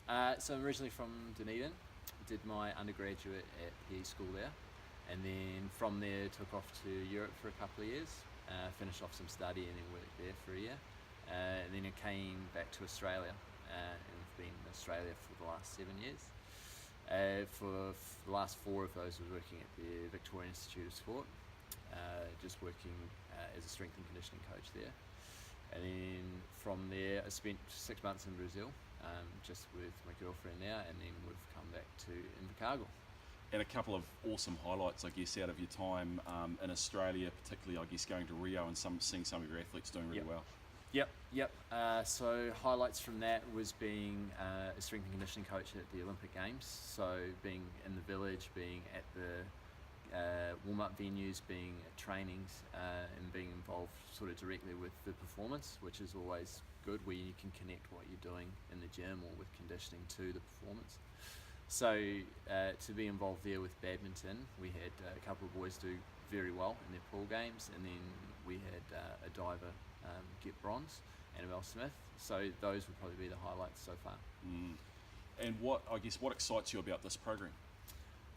So I'm originally from Dunedin, did my undergraduate at PE school there, and then from there took off to Europe for a couple of years, finished off some study and then worked there for a year. And then I came back to Australia, and I've been in Australia for the last 7 years. For the last 4 of those, I was working at the Victoria Institute of Sport, just working as a strength and conditioning coach there. And then from there, I spent 6 months in Brazil, just with my girlfriend now, and then we've come back to Invercargill. And a couple of awesome highlights, I guess, out of your time in Australia, particularly, I guess, going to Rio and seeing some of your athletes doing really well. Yep. So highlights from that was being a strength and conditioning coach at the Olympic Games. So being in the village, being at the warm-up venues, being at trainings, and being involved sort of directly with the performance, which is always good, where you can connect what you're doing in the gym or with conditioning to the performance. So to be involved there with badminton, we had a couple of boys do very well in their pool games, and then we had a diver get bronze, Annabelle Smith. So those would probably be the highlights so far. And what excites you about this program?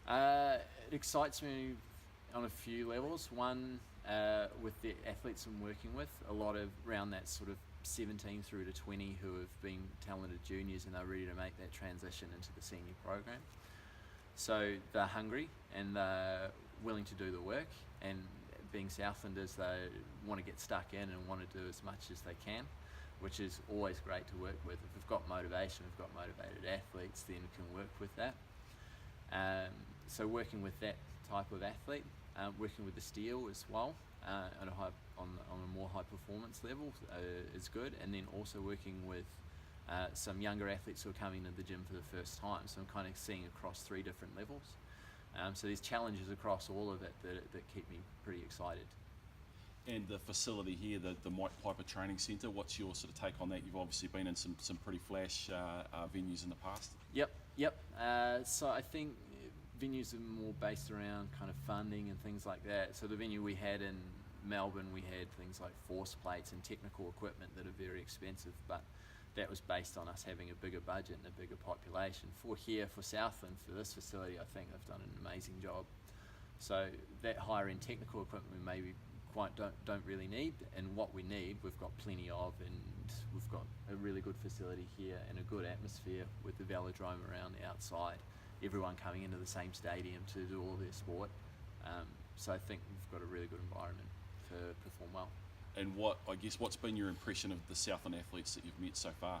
It excites me on a few levels. One, with the athletes I'm working with, a lot of around that sort of 17 through to 20 who have been talented juniors and they're ready to make that transition into the senior program. So they're hungry and they're willing to do the work, and being Southlanders, they want to get stuck in and want to do as much as they can, which is always great to work with. If we've got motivation, we've got motivated athletes, then we can work with that. So working with that type of athlete, working with the steel as well, on a more high performance level is good, and then also working with some younger athletes who are coming into the gym for the first time. So I'm kind of seeing across 3 different levels. So there's challenges across all of it that keep me pretty excited. And the facility here, the Mike Piper Training Centre, what's your sort of take on that? You've obviously been in some pretty flash venues in the past. Yep. So I think venues are more based around kind of funding and things like that. So the venue we had in Melbourne, we had things like force plates and technical equipment that are very expensive, but that was based on us having a bigger budget and a bigger population. For Southland, for this facility, I think they've done an amazing job. So that higher end technical equipment we maybe don't really need, and what we need we've got plenty of, and we've got a really good facility here and a good atmosphere with the velodrome around the outside, everyone coming into the same stadium to do all their sport. So I think we've got a really good environment to perform well. And what's been your impression of the Southland athletes that you've met so far?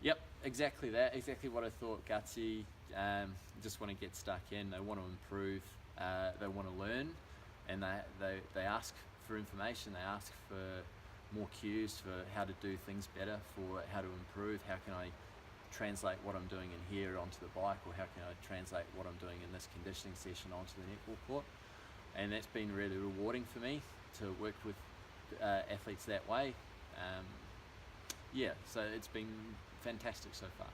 Yep, exactly what I thought. Gutsy, just want to get stuck in, they want to improve, they want to learn, and they ask for information, they ask for more cues for how to do things better, for how to improve, how can I translate what I'm doing in here onto the bike, or how can I translate what I'm doing in this conditioning session onto the netball court. And that's been really rewarding for me to work with athletes that way. So it's been fantastic so far.